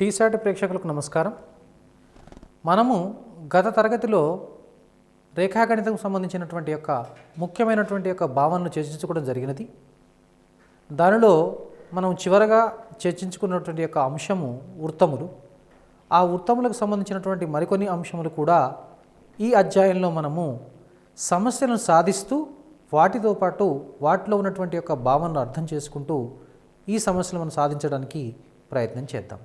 టీసాట్ ప్రేక్షకులకు నమస్కారం. మనము గత తరగతిలో రేఖాగణితం సంబంధించినటువంటి ముఖ్యమైనటువంటి భావనను చర్చించుకోవడం జరిగినది. దానిలో మనం చివరగా చర్చించుకున్నటువంటి అంశము వృత్తములు. ఆ వృత్తములకు సంబంధించినటువంటి మరికొన్ని అంశములు కూడా ఈ అధ్యాయంలో మనము సమస్యలను సాధిస్తూ వాటితో పాటు వాటిలో ఉన్నటువంటి భావనను అర్థం చేసుకుంటూ ఈ సమస్యలు మనం సాధించడానికి ప్రయత్నం చేద్దాం.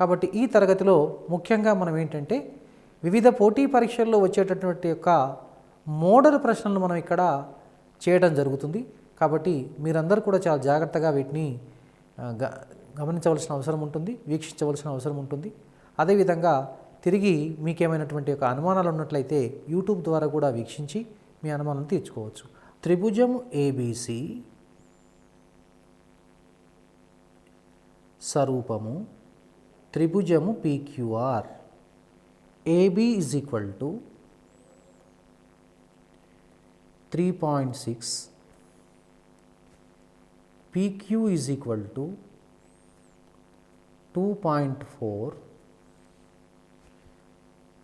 కాబట్టి ఈ తరగతిలో ముఖ్యంగా మనం ఏంటంటే వివిధ పోటీ పరీక్షల్లో వచ్చేటటువంటి మోడల్ ప్రశ్నలను మనం ఇక్కడ చేయడం జరుగుతుంది. కాబట్టి మీరందరూ కూడా చాలా జాగ్రత్తగా వీటిని గమనించవలసిన అవసరం ఉంటుంది, వీక్షించవలసిన అవసరం ఉంటుంది. అదేవిధంగా తిరిగి మీకేమైనటువంటి అనుమానాలు ఉన్నట్లయితే యూట్యూబ్ ద్వారా కూడా వీక్షించి మీ అనుమానాలను తీర్చుకోవచ్చు. త్రిభుజం ఏబిసి స్వరూపము త్రిభుజము PQR. AB is equal to 3.6, PQ is equal to 2.4,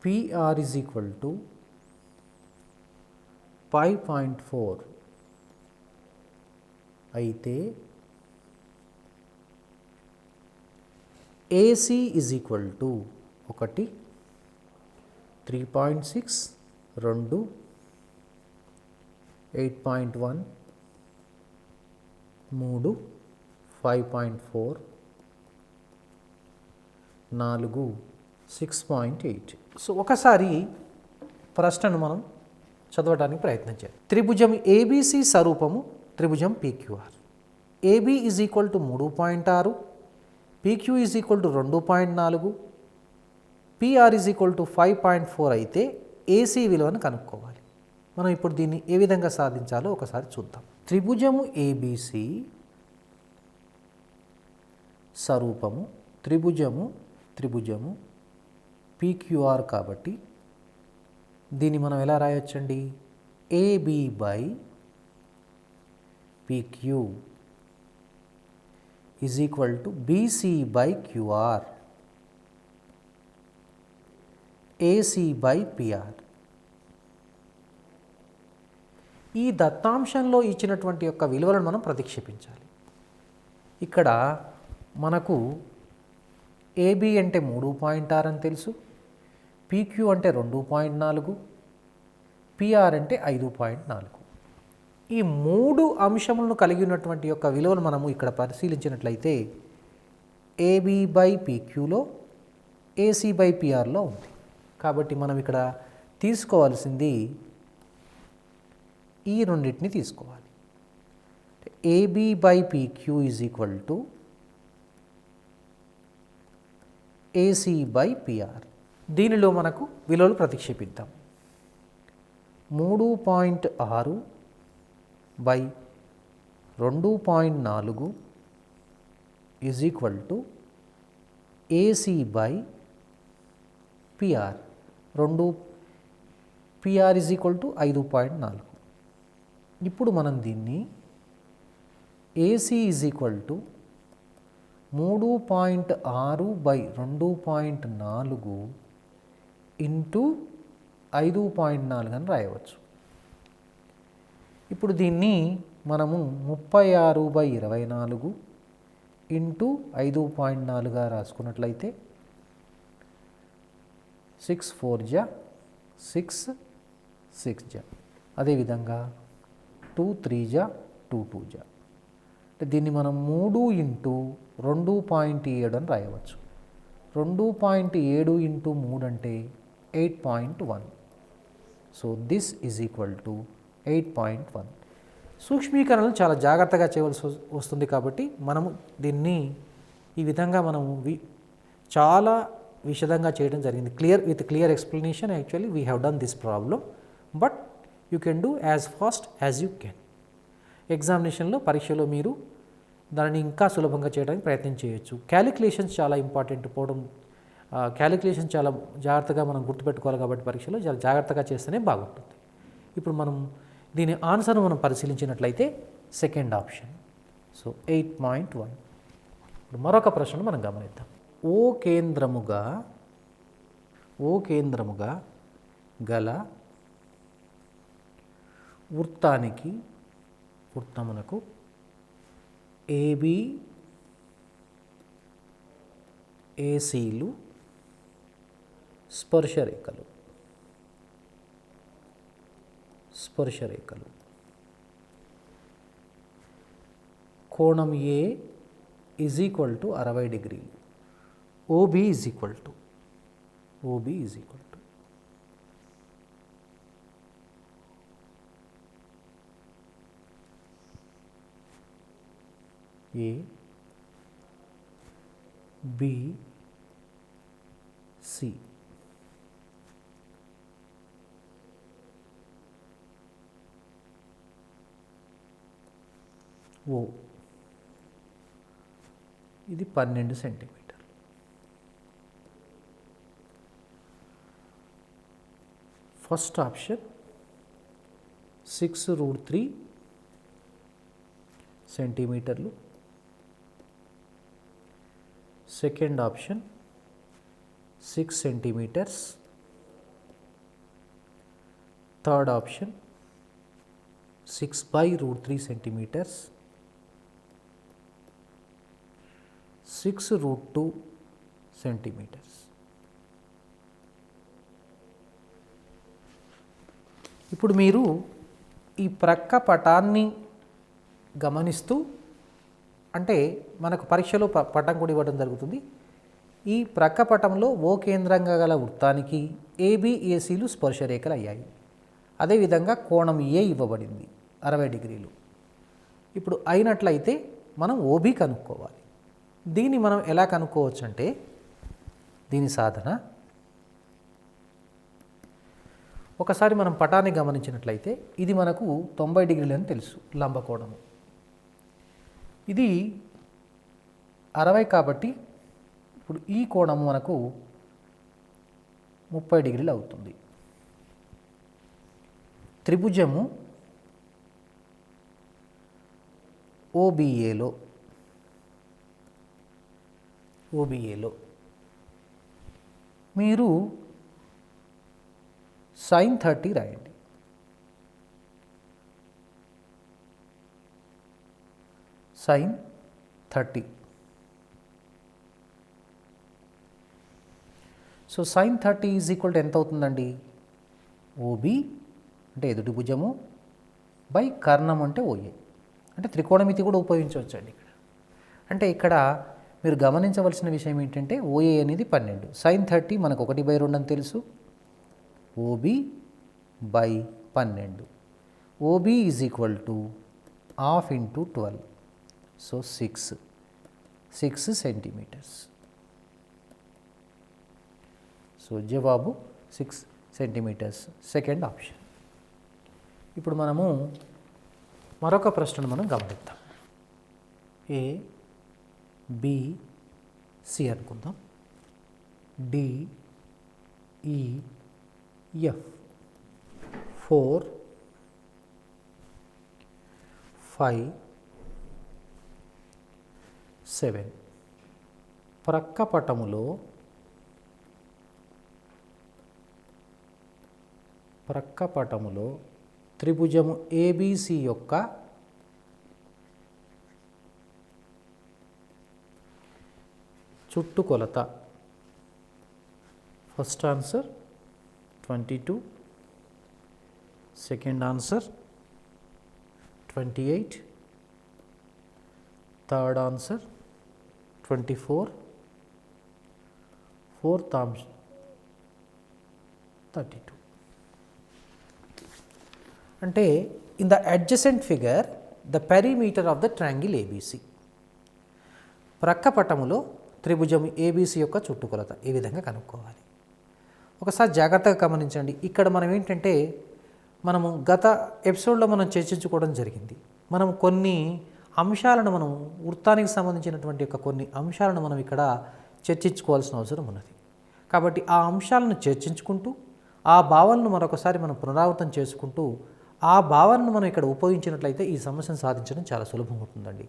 PR is equal to 5.4. అయితే AC is equal to 1, 3.6, 2, 8.1, 3, 5.4, 4, 6.8. So ఒకసారి ప్రశ్నను మనం చదవడానికి ప్రయత్నం చేయాలి. త్రిభుజం ఏబిసి స్వరూపము త్రిభుజం PQR. AB is equal to 3.6, PQ is equal to 2.4, PR is equal to 5.4 అయితే ఏసీ విలువను కనుక్కోవాలి. మనం ఇప్పుడు దీన్ని ఏ విధంగా సాధించాలో ఒకసారి చూద్దాం. త్రిభుజము ఏబిసి స్వరూపము త్రిభుజము పీక్యూఆర్ కాబట్టి దీన్ని మనం ఎలా రాయొచ్చండి? AB by PQ is equal to BC by QR, AC by PR. ఈ దత్తాంశంలో ఇచ్చినటువంటి విలువలను మనం ప్రతిక్షేపించాలి. ఇక్కడ మనకు ఏబి అంటే 3.6 అని తెలుసు, పీక్యూ అంటే 2.4, పిఆర్ అంటే 5.4. ఈ 3 అంశములను కలిగి ఉన్నటువంటి విలువలు మనము ఇక్కడ పరిశీలించినట్లయితే ఏబి బై పీక్యూలో ఏసీ బై పిఆర్లో ఉంది. కాబట్టి మనం ఇక్కడ తీసుకోవాల్సింది ఈ రెండింటిని తీసుకోవాలి. AB by PQ is equal to AC by PR. దీనిలో మనకు విలువలు ప్రతిక్షేపిద్దాం. 3.6 by 2.4 is equal to AC by PR. PR is equal to 5.4. ఇప్పుడు మనం దీన్ని AC is equal to 3.6 by 2.4 into 5.4 అని రాయవచ్చు. ఇప్పుడు దీన్ని మనము 36 బై 24 ఇంటూ 5.4గా రాసుకున్నట్లయితే 6 4 జా 6 6 జా. అదేవిధంగా 2 3 జా 2 2 జా. అంటే దీన్ని మనం 3 ఇంటూ 2.7 అని రాయవచ్చు. 2.7 ఇంటూ 3 అంటే 8.1. So this is equal to 8.1. సూక్ష్మీకరణలు చాలా జాగ్రత్తగా చేయవలసి వస్తుంది. కాబట్టి మనము దీన్ని ఈ విధంగా మనము చాలా విశదంగా చేయడం జరిగింది. Clear explanation. Actually we have done this problem, but you can do as fast as you can. ఎగ్జామినేషన్లో పరీక్షలో మీరు దానిని ఇంకా సులభంగా చేయడానికి ప్రయత్నం చేయొచ్చు. క్యాలిక్యులేషన్స్ చాలా ఇంపార్టెంట్ పోవడం, క్యాలిక్యులేషన్ చాలా జాగ్రత్తగా మనం గుర్తుపెట్టుకోవాలి. కాబట్టి పరీక్షలో చాలా జాగ్రత్తగా చేస్తేనే బాగుంటుంది. ఇప్పుడు మనం దీని ఆన్సర్ను మనం పరిశీలించినట్లయితే సెకండ్ ఆప్షన్. సో 8.1. ఇప్పుడు మరొక ప్రశ్నను మనం గమనిద్దాం. ఓ కేంద్రముగా గల వృత్తమునకు ఏబి ఏసీలు స్పర్శరేఖలు. కోణం ఏ ఈజ్ ఈక్వల్ టు 60 డిగ్రీలు. OB is equal to A B C. ఓ ఇది 12 సెంటీమీటర్లు. ఫస్ట్ ఆప్షన్ 6√3 సెంటీమీటర్లు. Second option 6 centimetres. Third option 6/√3 centimetres. 6√2 centimetres. ఇప్పుడు మీరు ఈ ప్రక్క పటాన్ని గమనిస్తూ, అంటే మనకు పరీక్షలో పటం కూడా ఇవ్వడం జరుగుతుంది. ఈ ప్రక్క పటంలో ఓ కేంద్రంగా గల వృత్తానికి ఏబిఏసీలు స్పర్శరేఖలు అయ్యాయి. అదేవిధంగా కోణం ఏ ఇవ్వబడింది 60 డిగ్రీలు. ఇప్పుడు అయినట్లయితే మనం ఓబి కనుక్కోవాలి. దీన్ని మనం ఎలా కనుక్కోవచ్చు అంటే, దీని సాధన ఒకసారి మనం పటాన్ని గమనించినట్లయితే ఇది మనకు 90 డిగ్రీలు అని తెలుసు, లంబకోణము. ఇది 60 కాబట్టి ఇప్పుడు ఈ కోణము మనకు 30 డిగ్రీలు అవుతుంది. త్రిభుజము ఓబిఏలో మీరు sin 30 రాయండి. sin 30. So sin 30 is equal to ఎంత అవుతుందండి? ఓబి అంటే ఎదుటి భుజము బై కర్ణం అంటే ఓఏ, అంటే త్రికోణమితి కూడా ఉపయోగించవచ్చు అండి ఇక్కడ. అంటే ఇక్కడ మీరు గమనించవలసిన విషయం ఏంటంటే ఓఏ అనేది 12, sin 30 మనకు 1/2 అని తెలుసు, OB by 12. OB is equal to ½ × 12, so 6 centimetres. So జవాబు 6 సెంటీమీటర్స్, సెకండ్ ఆప్షన్. ఇప్పుడు మనము మరొక ప్రశ్నను మనం గమనిద్దాం. ఏ బి సి అనుకుందాం. డి ఈ ఎఫ్ 4 5 7 ప్రక్క పటములో త్రిభుజము ఏబిసి యొక్క చుట్టుకొలత. First answer 22, second answer 28, third answer 24, fourth answer 32. అంటే in the adjacent figure the perimeter of the triangle ABC. ప్రక్క పటములో త్రిభుజం ఏబిసి యొక్క చుట్టుకొలత ఈ విధంగా కనుక్కోవాలి. ఒకసారి జాగ్రత్తగా గమనించండి. ఇక్కడ మనం ఏంటంటే మనము గత ఎపిసోడ్లో మనం చర్చించుకోవడం జరిగింది. మనం కొన్ని అంశాలను మనం వృత్తానికి సంబంధించినటువంటి యొక్క కొన్ని అంశాలను మనం ఇక్కడ చర్చించుకోవాల్సిన అవసరం ఉన్నది. కాబట్టి ఆ అంశాలను చర్చించుకుంటూ ఆ భావనను మరొకసారి మనం పునరావృతం చేసుకుంటూ ఆ భావనను మనం ఇక్కడ ఉపయోగించినట్లయితే ఈ సమస్యను సాధించడం చాలా సులభం అవుతుందండి.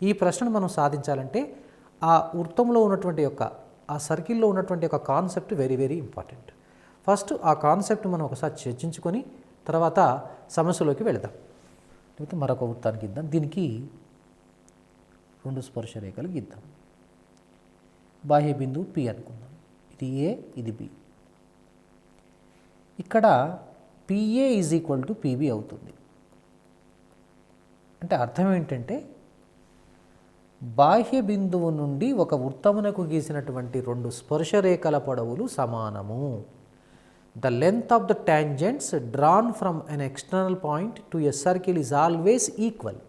ఈ ప్రశ్నను మనం సాధించాలంటే ఆ వృత్తంలో ఉన్నటువంటి యొక్క ఆ సర్కిల్లో ఉన్నటువంటి ఒక concept very very important. First ఆ కాన్సెప్ట్ మనం ఒకసారి చర్చించుకొని తర్వాత సమస్యలోకి వెళదాం. లేకపోతే మరొక వృత్తానికి గీద్దాం. దీనికి 2 స్పర్శ రేఖలు గీద్దాం. బాహ్య బిందువు P అనుకుందాం. ఇది ఏ, ఇది బి. ఇక్కడ PA = PB అవుతుంది. అంటే అర్థం ఏంటంటే బాహ్య బిందువు నుండి ఒక వృత్తమునకు గీసినటువంటి 2 స్పర్శ రేఖల పొడవులు సమానము. The length of the tangents drawn from N external point to a circle is always equal.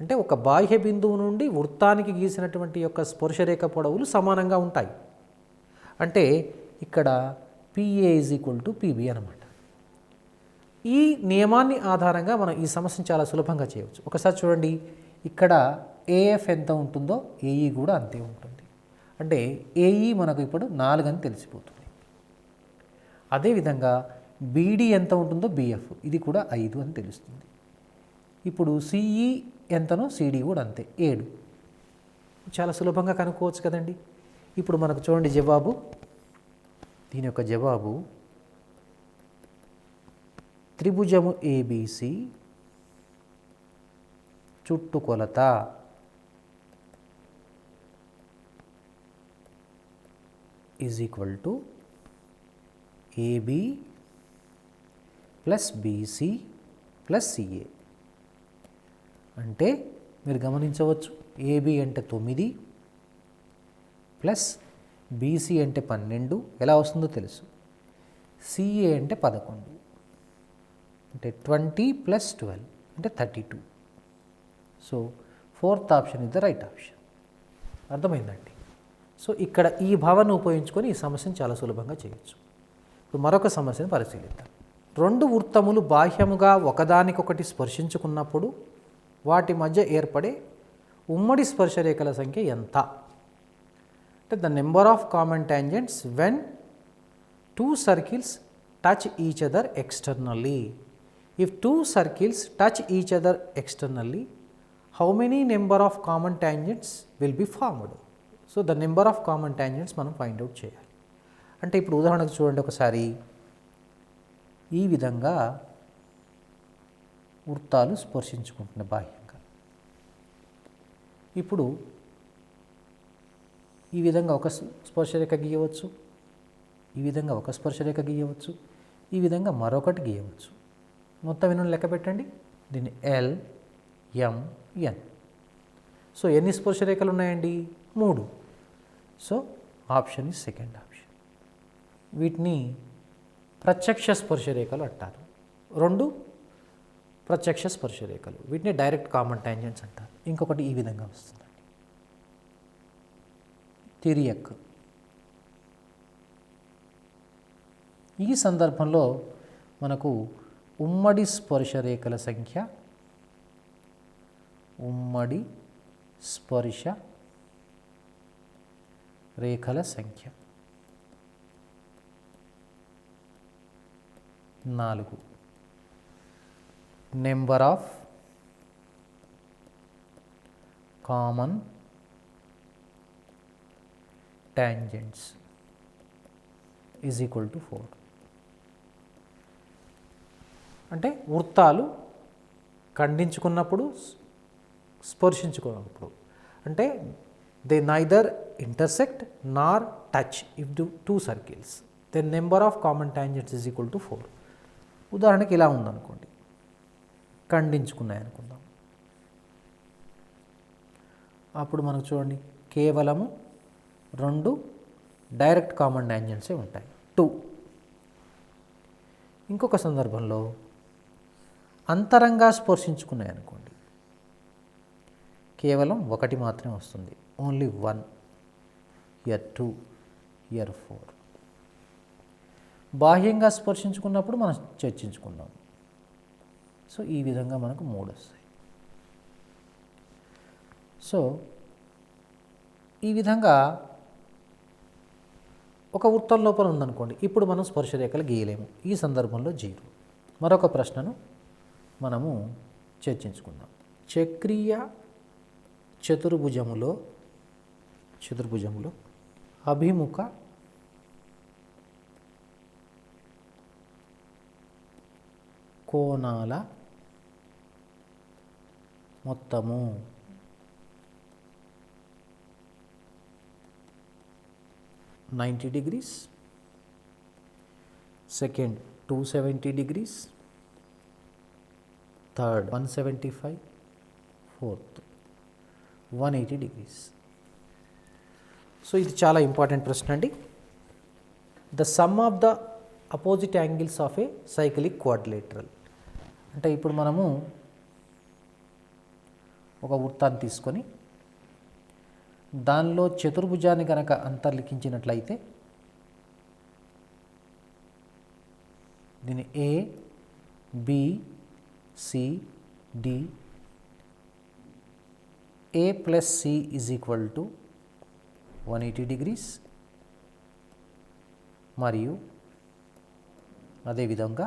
అంటే ఒక బాహ్య బిందువు నుండి వృత్తానికి గీసినటువంటి యొక్క స్పర్శరేఖ పొడవులు సమానంగా ఉంటాయి. అంటే ఇక్కడ PA = PB అనమాట. ఈ నియమాన్ని ఆధారంగా మనం ఈ సమస్యను చాలా సులభంగా చేయవచ్చు. ఒకసారి చూడండి, ఇక్కడ AF ఎంత ఉంటుందో AE కూడా అంతే ఉంటుంది. అంటే AE మనకు ఇప్పుడు 4 అని తెలిసిపోతుంది. అదేవిధంగా BD ఎంత ఉంటుందో BF ఇది కూడా 5 అని తెలుస్తుంది. ఇప్పుడు CE ఎంతనో CD కూడా అంతే 7. చాలా సులభంగా కనుక్కోవచ్చు కదండి. ఇప్పుడు మనకు చూడండి జవాబు, దీని యొక్క జవాబు త్రిభుజము ABC చుట్టుకొలత = AB + BC + CA. అంటే మీరు గమనించవచ్చు, AB అంటే 9 ప్లస్ BC అంటే 12 ఎలా వస్తుందో తెలుసు. CA అంటే 11 అంటే 20 + 12 అంటే 32. So 4th option is the right option. అర్థమైందండి. సో ఇక్కడ ఈ భావన ఉపయోగించుకొని ఈ సమస్యను చాలా సులభంగా చేయొచ్చు. ఇప్పుడు మరొక సమస్యను పరిశీలిద్దాం. 2 వృత్తములు బాహ్యముగా ఒకదానికొకటి స్పర్శించుకున్నప్పుడు వాటి మధ్య ఏర్పడే ఉమ్మడి స్పర్శరేఖల సంఖ్య ఎంత? అంటే the number of common tangents when 2 circles touch each other externally. If 2 circles touch each other externally, how many number of common tangents will be formed? So the number of common tangents మనం find out చేయాలి. అంటే ఇప్పుడు ఉదాహరణకు చూడండి, ఒకసారి ఈ విధంగా వృత్తాలు స్పర్శించుకుంటున్నాయి బాహ్యంగా. ఇప్పుడు ఈ విధంగా ఒక స్పర్శరేఖ గీయవచ్చు, ఈ విధంగా ఒక స్పర్శరేఖ గీయవచ్చు, ఈ విధంగా మరొకటి గీయవచ్చు. మొత్తం ఎన్ని లెక్క పెట్టండి. దీన్ని L, M, N. సో ఎన్ని స్పర్శరేఖలు ఉన్నాయండి? 3. So option is second option. వీటిని ప్రత్యక్ష స్పర్శరేఖలు అంటారు. 2 ప్రత్యక్ష స్పర్శరేఖలు, వీటిని డైరెక్ట్ కామన్ టాంజెంట్స్ అంటారు. ఇంకొకటి ఈ విధంగా వస్తుందండి, తిరియక్. ఈ సందర్భంలో మనకు ఉమ్మడి స్పర్శరేఖల సంఖ్య, ఉమ్మడి స్పర్శ రేఖల సంఖ్య 4. Number of common tangents = 4. అంటే వృత్తాలు ఖండించుకున్నప్పుడు, స్పర్శించుకున్నప్పుడు, అంటే they neither intersect nor touch if 2 circles, then number of common tangents = 4. ఉదాహరణకి ఇలా ఉందనుకోండి, ఖండించుకున్నాయి అనుకుందాం. అప్పుడు మనకు చూడండి కేవలము 2 డైరెక్ట్ కామన్ టాంజెంట్సే ఉంటాయి, 2. ఇంకొక సందర్భంలో అంతరంగా స్పర్శించుకున్నాయి అనుకోండి, కేవలం 1 మాత్రమే వస్తుంది, ఓన్లీ 1. Year 2, year 4. బాహ్యంగా స్పర్శించుకున్నప్పుడు మనం చర్చించుకున్నాం. సో ఈ విధంగా మనకు 3 వస్తాయి. సో ఈ విధంగా ఒక వృత్తం లోపల ఉందనుకోండి, ఇప్పుడు మనం స్పర్శరేఖలు గీయలేము. ఈ సందర్భంలో 0. మరొక ప్రశ్నను మనము చర్చించుకుందాం. చక్రీయ చతుర్భుజములో అభిముఖ కోణాల మొత్తము. $90 degrees, second 270 degrees, third 175, fourth 180 degrees. So ఇది చాలా ఇంపార్టెంట్ ప్రశ్న అండి. The sum of the opposite angles of A cyclic quadrilateral. అంటే ఇప్పుడు మనము ఒక వృత్తాన్ని తీసుకొని దానిలో చతుర్భుజాన్ని కనుక అంతర్లిఖించినట్లయితే దీన్ని A B C D, A plus C is equal to 180 degrees మరియు అదేవిధంగా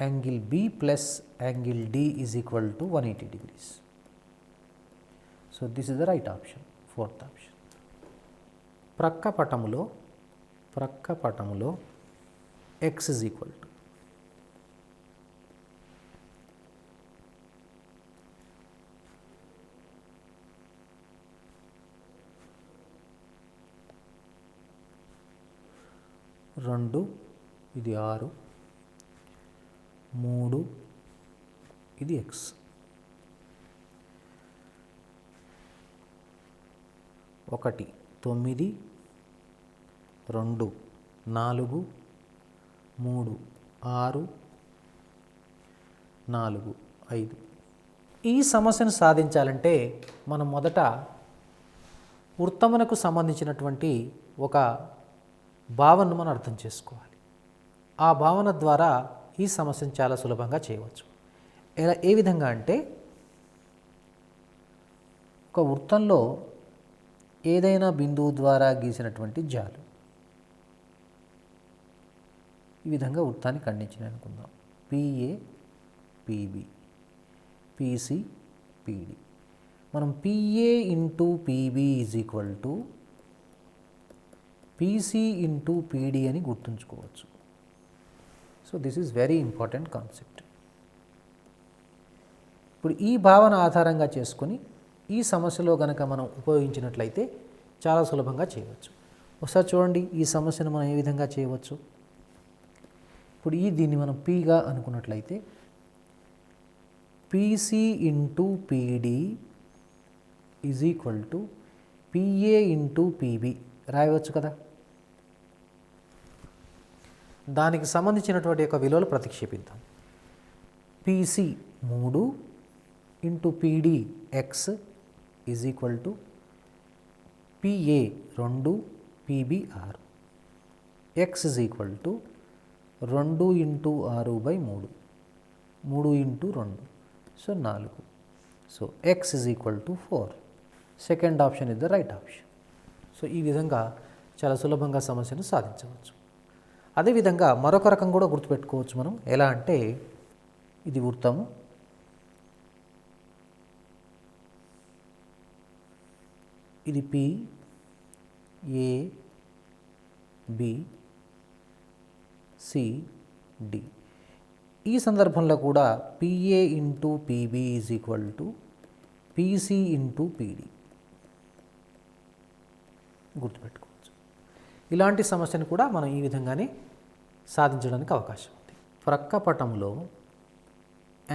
angle B plus angle D is equal to 180 degrees. So this is the right option, fourth option. ప్రక్క పటములో ఎక్స్ ఈజ్ ఈక్వల్ టు రెండు, ఇది 6, 3, ఇది X. 1 9, 2 4, 3 6, 4 5. ఈ సమస్యను సాధించాలంటే మనం మొదట వృత్తమునకు సంబంధించినటువంటి ఒక భావనను మనం అర్థం చేసుకోవాలి. ఆ భావన ద్వారా ఈ సమస్యను చాలా సులభంగా చేయవచ్చు. ఏ విధంగా అంటే, ఒక వృత్తంలో ఏదైనా బిందువు ద్వారా గీసినటువంటి జాలు, ఈ విధంగా వృత్తాన్ని ఖండించిన అనుకుందాం. PA PB, PC PD. మనం PA into PB is equal to PC into PD అని గుర్తుంచుకోవచ్చు. So this is very important concept. ఇప్పుడు ఈ భావన ఆధారంగా చేసుకొని ఈ సమస్యలో కనుక మనం ఉపయోగించినట్లయితే చాలా సులభంగా చేయవచ్చు. ఒకసారి చూడండి, ఈ సమస్యను మనం ఏ విధంగా చేయవచ్చు. ఇప్పుడు దీన్ని మనం పిగా అనుకున్నట్లయితే PC into PD is equal to PA into PB రాయవచ్చు కదా. దానికి సంబంధించినటువంటి యొక్క విలువలు ప్రతిక్షేపిద్దాం. PC 3 into PD x is equal to PA 2 PB 6. X is equal to 2 into 6/3, 3 into 2, so 4. So x is equal to 4. Second option is the right option. So ఈ విధంగా చాలా సులభంగా సమస్యను సాధించవచ్చు. అదేవిధంగా మరొక రకం కూడా గుర్తుపెట్టుకోవచ్చు మనం. ఎలా అంటే, ఇది వృత్తము, ఇది P A B C D. ఈ సందర్భంలో కూడా PA into PB is equal to PC into PD గుర్తుపెట్టుకోవచ్చు. ఇలాంటి సమస్యను కూడా మనం ఈ విధంగానే సాధించడానికి అవకాశం ఉంది. ప్రక్క పటంలో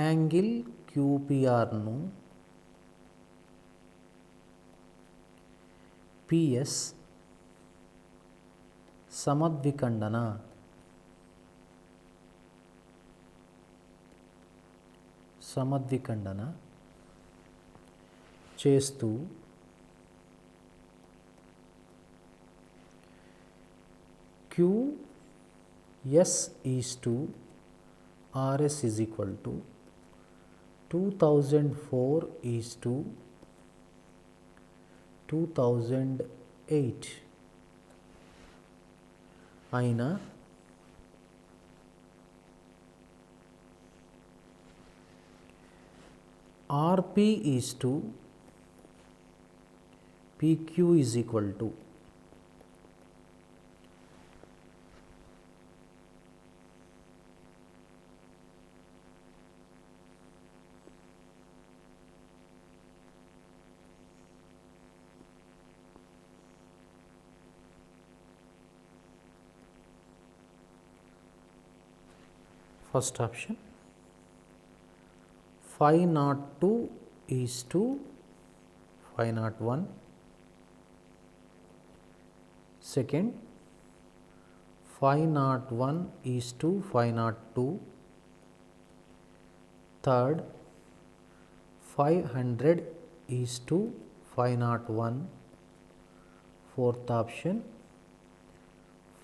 యాంగిల్ క్యూపిఆర్ను పిఎస్ సమద్విఖండన చేస్తూ QS is to RS is equal to 2004 is to 2008 అయినా RP is to PQ is equal to first option 502:501. Second, 501:502. Third, 500:501. Fourth option,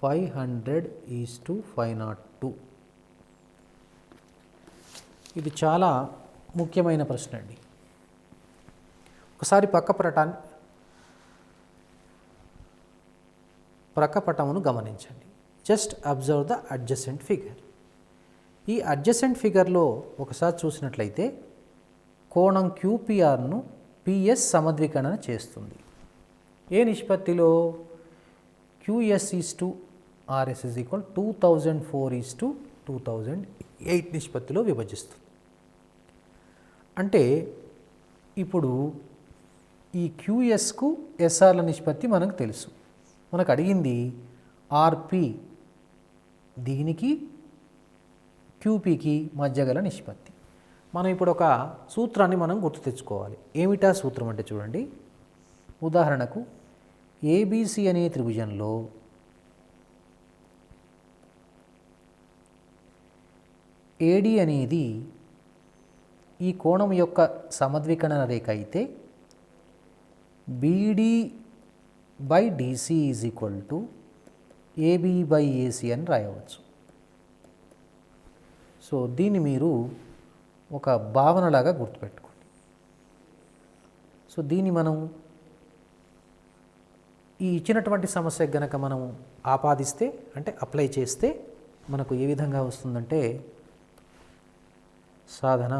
500:502. ఇది చాలా ముఖ్యమైన ప్రశ్న అండి. ఒకసారి ప్రక్కపటమును గమనించండి. Just observe the adjacent figure. ఈ అడ్జసెంట్ ఫిగర్లో ఒకసారి చూసినట్లయితే కోణం క్యూపీఆర్ను పిఎస్ సమద్వికరణ చేస్తుంది. ఏ నిష్పత్తిలో? QS is to RS is equal 2004:2008 నిష్పత్తిలో విభజిస్తుంది. అంటే ఇప్పుడు ఈ క్యూఎస్కు ఎస్ఆర్ల నిష్పత్తి మనకు తెలుసు. మనకు అడిగింది ఆర్పి, దీనికి క్యూపీకి మధ్య గల నిష్పత్తి. మనం ఇప్పుడు ఒక సూత్రాన్ని మనం గుర్తు తెచ్చుకోవాలి. ఏమిటా సూత్రం అంటే చూడండి, ఉదాహరణకు ఏబిసి అనే త్రిభుజంలో ఏడి అనేది ఈ కోణం యొక్క సమద్వికరణ రేఖ అయితే BD by DC is equal to AB by AC అని రాయవచ్చు. సో దీన్ని మీరు ఒక భావనలాగా గుర్తుపెట్టుకోండి. సో దీన్ని మనం ఈ ఇచ్చినటువంటి సమస్యకు గనక మనం ఆపాదిస్తే అంటే అప్లై చేస్తే మనకు ఏ విధంగా వస్తుందంటే సాధన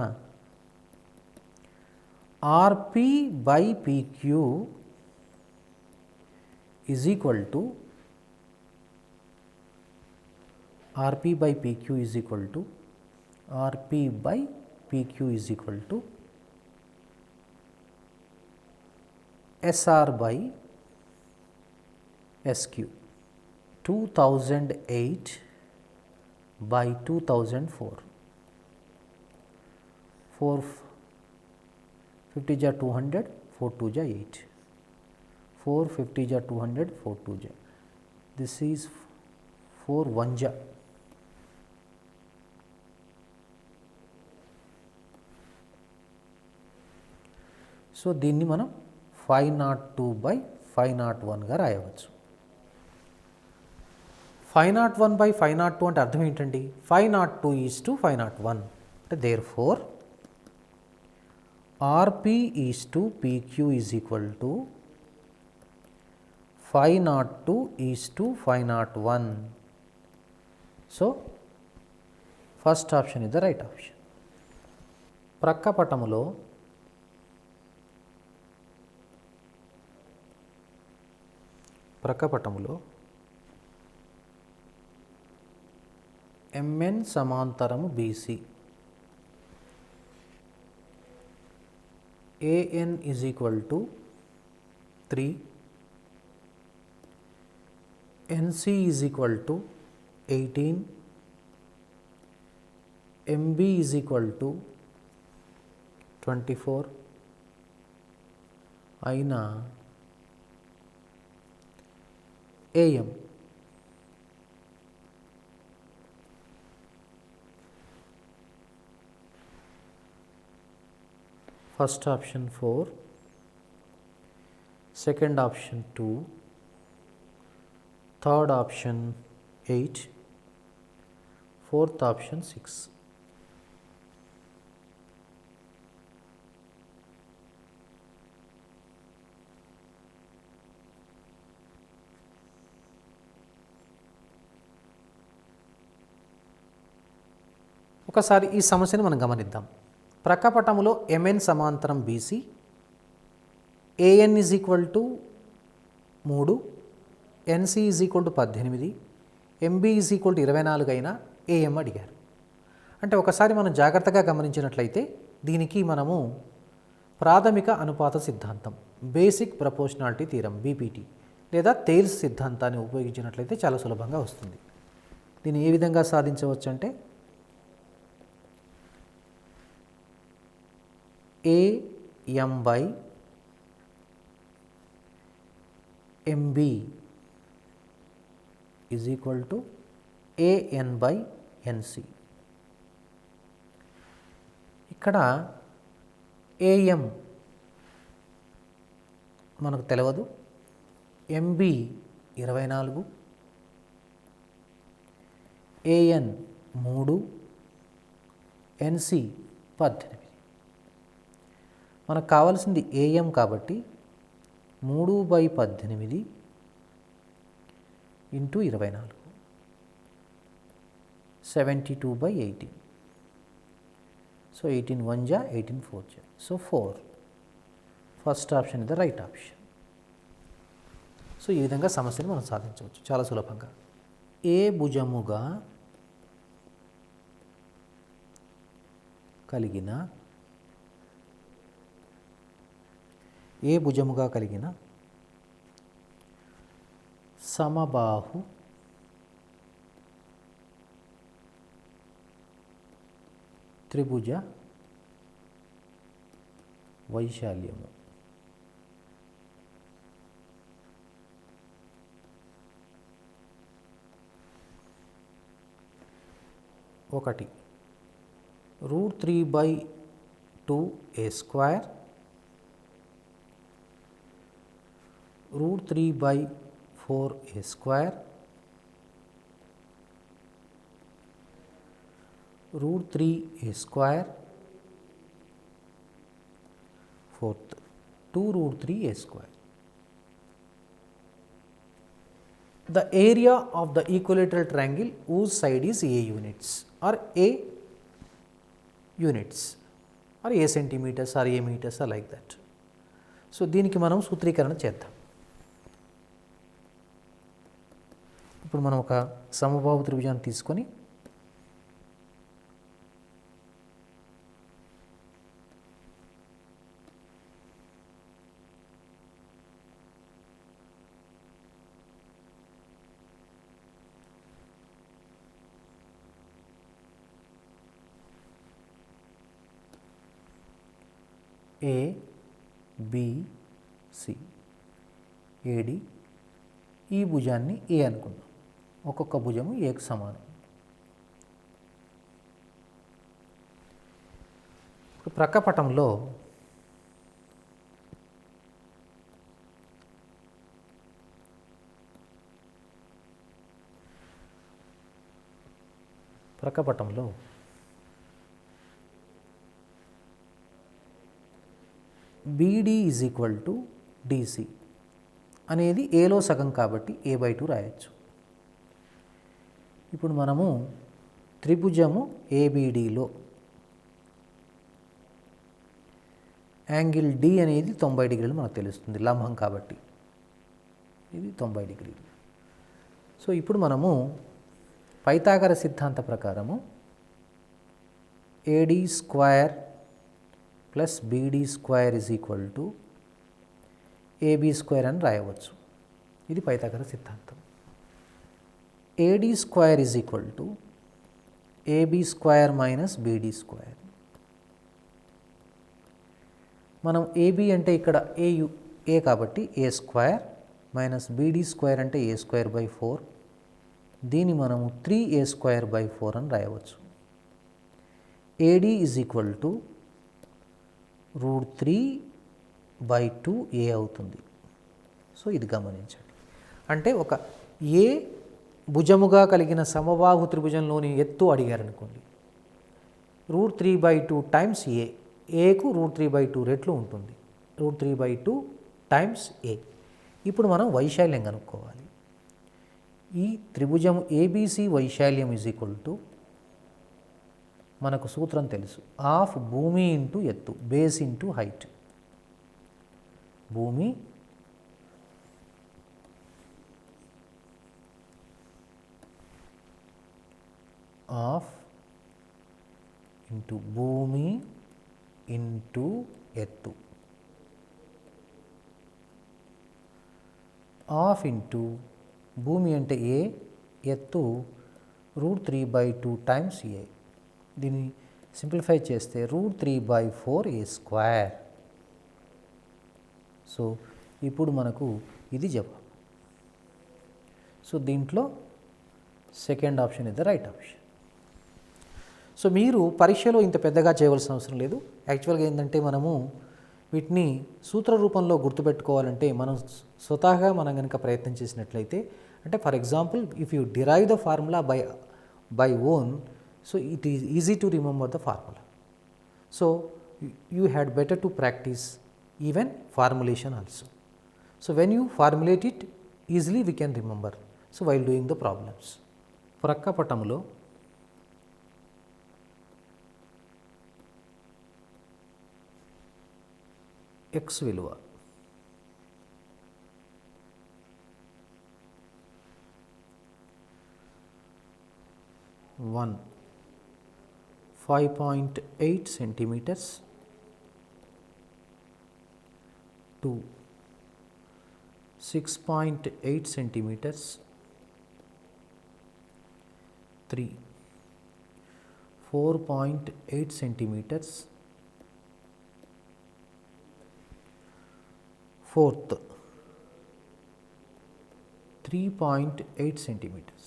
RP by PQ is equal to RP by PQ is equal to RP by PQ is equal to SR by SQ 2008 by 2004. 450 जा 200, 4 2 जा 8. 450 जा 200, 4 2 जा. This is 4 1 जा. సో దీన్ని మనం 502/501గా రాయవచ్చు. 501/502 అంటే అర్థం ఏంటండి? 502:501 అంటే therefore RP is to PQ is equal to 502:501. So first option is the right option. ప్రక్కపటములో ఎంఎన్ సమాంతరము BC, AN is equal to 3, NC is equal to 18, MB is equal to 24 అయినా AM first option 4, second option 2, third option 8, fourth option 6. ఒకసారి ఈ సమస్యను మనం గమనిద్దాం. ప్రక్కపటములో MN సమాంతరం BC, AN is equal to 3, NC is equal to 18, MB is equal to 24 అయినా AM అడిగారు. అంటే ఒకసారి మనం జాగ్రత్తగా గమనించినట్లయితే దీనికి మనము ప్రాథమిక అనుపాత సిద్ధాంతం, బేసిక్ ప్రపోర్షనాలిటీ థీరం బీపీటీ లేదా థేల్స్ సిద్ధాంతాన్ని ఉపయోగించినట్లయితే చాలా సులభంగా వస్తుంది. దీన్ని ఏ విధంగా సాధించవచ్చు అంటే AM by MB is equal to AN by NC. ఇక్కడ AM మనకు తెలియదు, MB 24, AN 3, NC 18. మనకు కావాల్సింది AM కాబట్టి 3/18 ఇంటూ 24, 72/18. సో 18 1 जा 18 4 जा, సో 4. ఫస్ట్ ఆప్షన్ ఇది రైట్ ఆప్షన్. సో ఈ విధంగా సమస్యను మనం సాధించవచ్చు చాలా సులభంగా. ఏ భుజముగా కలిగిన సమబాహు త్రిభుజ వైశాల్యము ఒకటి √3/2a², √3/4a², √3a², fourth 2√3a². The area of the equilateral triangle whose side is a units or a units or a centimeters or a meters or like that. So దీనికి మనం సూత్రీకరణ చేద్దాం. ఇప్పుడు మనం ఒక సమబాహు త్రిభుజాన్ని తీసుకొని ABC AD, ఈ భుజాన్ని ఏ అనుకుందాం. ఒక్కొక్క భుజము ఏకి సమానం. ప్రక్కపటంలో BD is equal to DC అనేది ఏలో సగం కాబట్టి a/2 రాయొచ్చు. ఇప్పుడు మనము త్రిభుజము ABDలో యాంగిల్ D అనేది 90 డిగ్రీలు మనకు తెలుస్తుంది, లంబం కాబట్టి ఇది 90 డిగ్రీలు. సో ఇప్పుడు మనము పైథాగర సిద్ధాంత ప్రకారము AD² plus BD² is equal to AB² అని రాయవచ్చు. ఇది పైథాగర సిద్ధాంతం. AD² is equal to AB² minus BD². మనం AB అంటే ఇక్కడ A కాబట్టి A² మైనస్ BD² అంటే A²/4. దీన్ని మనము 3A²/4 అని రాయవచ్చు. AD is equal to √3/2a అవుతుంది. సో ఇది గమనించండి. అంటే ఒక ఏ భుజముగా కలిగిన సమబాహు త్రిభుజంలోని ఎత్తు అడిగారనుకోండి, √3/2 టైమ్స్ ఏకు √3/2 రెట్లు ఉంటుంది. √3/2 టైమ్స్ ఏ. ఇప్పుడు మనం వైశాల్యం కనుక్కోవాలి. ఈ త్రిభుజం ABC వైశాల్యం ఈజ్ ఈక్వల్ టు, మనకు సూత్రం తెలుసు, ఆఫ్ భూమి ఇంటూ ఎత్తు, బేస్ ఇంటూ హైట్. భూమి ఆఫ్ ఇంటూ భూమి ఇంటూ ఎత్తు, ఆఫ్ ఇంటూ భూమి అంటే ఏ, ఎత్తు √3/2 టైమ్స్ ఏ. దీన్ని సింప్లిఫై చేస్తే √3/4a². సో ఇప్పుడు మనకు ఇది జవాబు. సో దీంట్లో second option is the right option. So మీరు పరీక్షలో ఇంత పెద్దగా చేయవలసిన అవసరం లేదు. యాక్చువల్గా ఏంటంటే మనము వీటిని సూత్ర రూపంలో గుర్తుపెట్టుకోవాలంటే మనం స్వతహాగా మనం కనుక ప్రయత్నం చేసినట్లయితే, అంటే for example if you derive the formula by own, so it is easy to remember the formula. So you had better to practice even formulation also. So when you formulate it easily we can remember. So while doing the problems. ప్రక్క పటంలో x విలువ 5.8 centimeters, 2 6.8 centimeters, 3 4.8 centimeters, fourth 3.8 centimeters.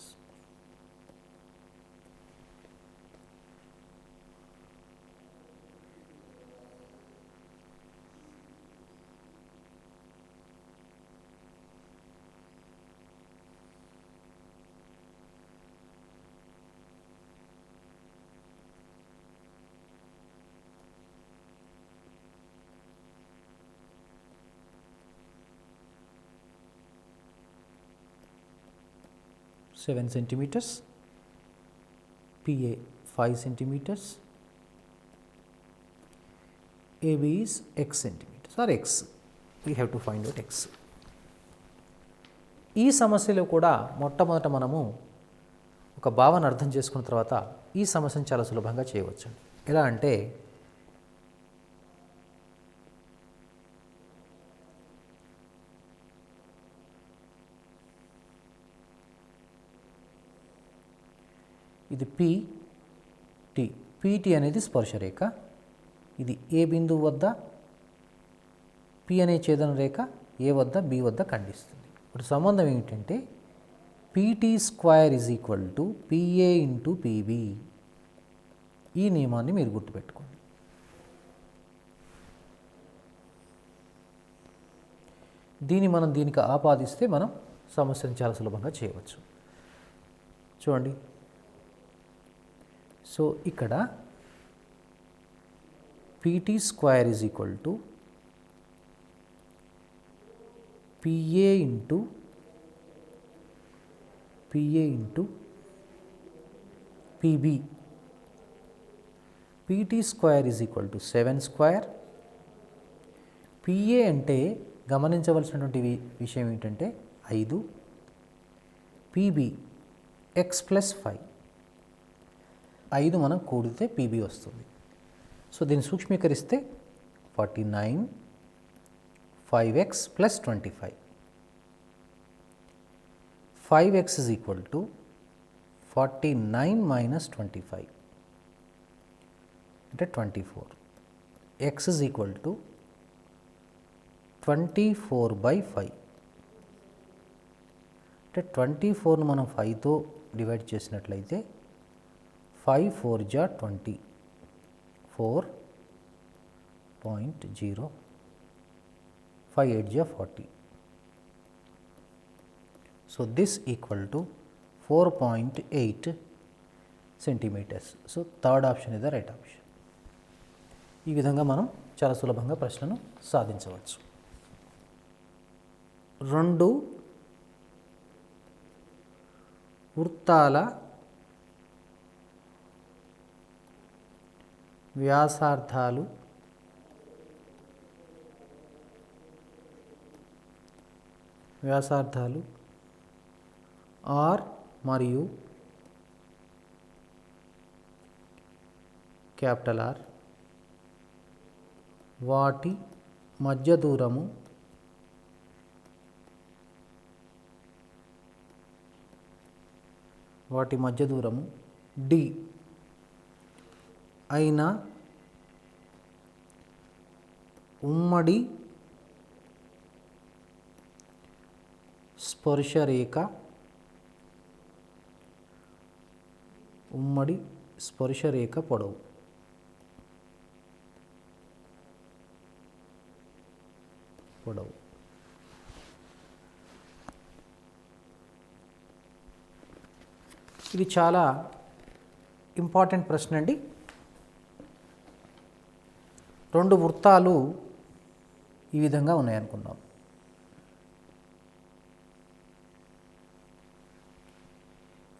Seven centimeters, PA 5 centimeters, AB is x centimeters or x. We have to find out x. ఈ సమస్యలో కూడా మొట్టమొదట మనము ఒక భావన అర్థం చేసుకున్న తర్వాత ఈ సమస్యను చాలా సులభంగా చేయవచ్చు. ఎలా అంటే ఇది PT. PT అనేది స్పర్శరేఖ. ఇది ఏ బిందువు వద్ద P అనే ఛేదన రేఖ ఏ వద్ద B వద్ద ఖండిస్తుంది. ఇప్పుడు సంబంధం ఏమిటంటే PT² = PA × PB. ఈ నియమాన్ని మీరు గుర్తుపెట్టుకోండి. దీన్ని మనం దీనికి ఆపాదిస్తే మనం సమస్యను చాలా సులభంగా చేయవచ్చు. చూడండి, సో ఇక్కడ PT² = PA × PB. PT² = 7². PA అంటే గమనించవలసినటువంటి విషయం ఏంటంటే 5, PB x + 5. 5 మనం కూడితే PB వస్తుంది. సో దీన్ని సూక్ష్మీకరిస్తే 49 5x + 25. 5x = 49 - 25 అంటే 24. x = 24/5 అంటే 24ను మనం 5తో డివైడ్ చేసినట్లయితే 5 4 = 20, 4.0, 5 8 = 40. So this equal to 4.8 centimeters. So third option is the right option. ఈ విధంగా మనం చాలా సులభంగా ప్రశ్నను సాధించవచ్చు. 2 వృత్తాల వ్యాసార్థాలు R మరియు R, వాటి మధ్య దూరము D. అయిన ఉమ్మడి స్పర్శరేఖ పొడవు. ఇది చాలా ఇంపార్టెంట్ ప్రశ్న అండి. రెండు వృత్తాలు ఈ విధంగా ఉన్నాయనుకుందాం.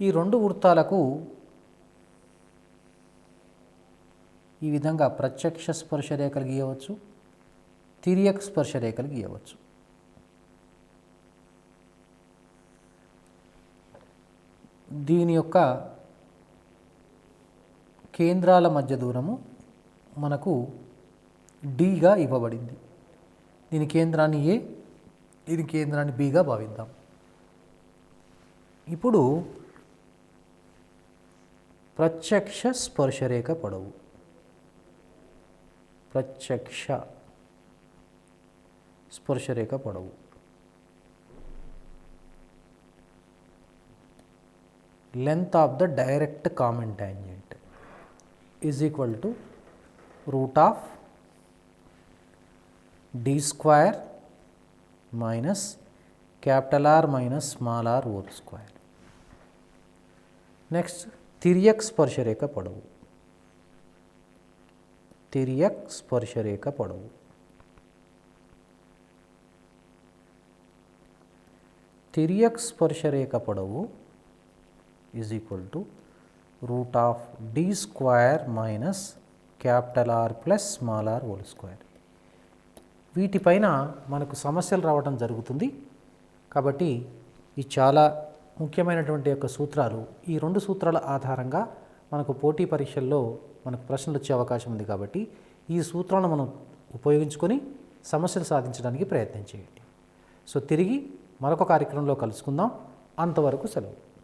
ఈ రెండు వృత్తాలకు ఈ విధంగా ప్రత్యక్ష స్పర్శరేఖలు గీయవచ్చు, తిర్యక్ స్పర్శరేఖలు గీయవచ్చు. దీని యొక్క కేంద్రాల మధ్య దూరము మనకు డీగా ఇవ్వబడింది. దీని కేంద్రాన్ని ఏ, దీని కేంద్రాన్ని బిగా భావిద్దాం. ఇప్పుడు ప్రత్యక్ష స్పర్శరేఖ పొడవు, length of the direct common tangent is equal to root of d square minus capital R minus small r whole square. Next, తిర్యక్ స్పర్శరేఖ పొడవు. తిర్యక్ స్పర్శరేఖ పొడవు is equal to root of d square minus capital R plus small r whole square. వీటిపైన మనకు సమస్యలు రావడం జరుగుతుంది. కాబట్టి ఈ చాలా ముఖ్యమైనటువంటి యొక్క సూత్రాలు, ఈ రెండు సూత్రాల ఆధారంగా మనకు పోటీ పరీక్షల్లో మనకు ప్రశ్నలు వచ్చే అవకాశం ఉంది. కాబట్టి ఈ సూత్రాలను మనం ఉపయోగించుకొని సమస్యలు సాధించడానికి ప్రయత్నం చేయండి. సో తిరిగి మరొక కార్యక్రమంలో కలుసుకుందాం. అంతవరకు సెలవు.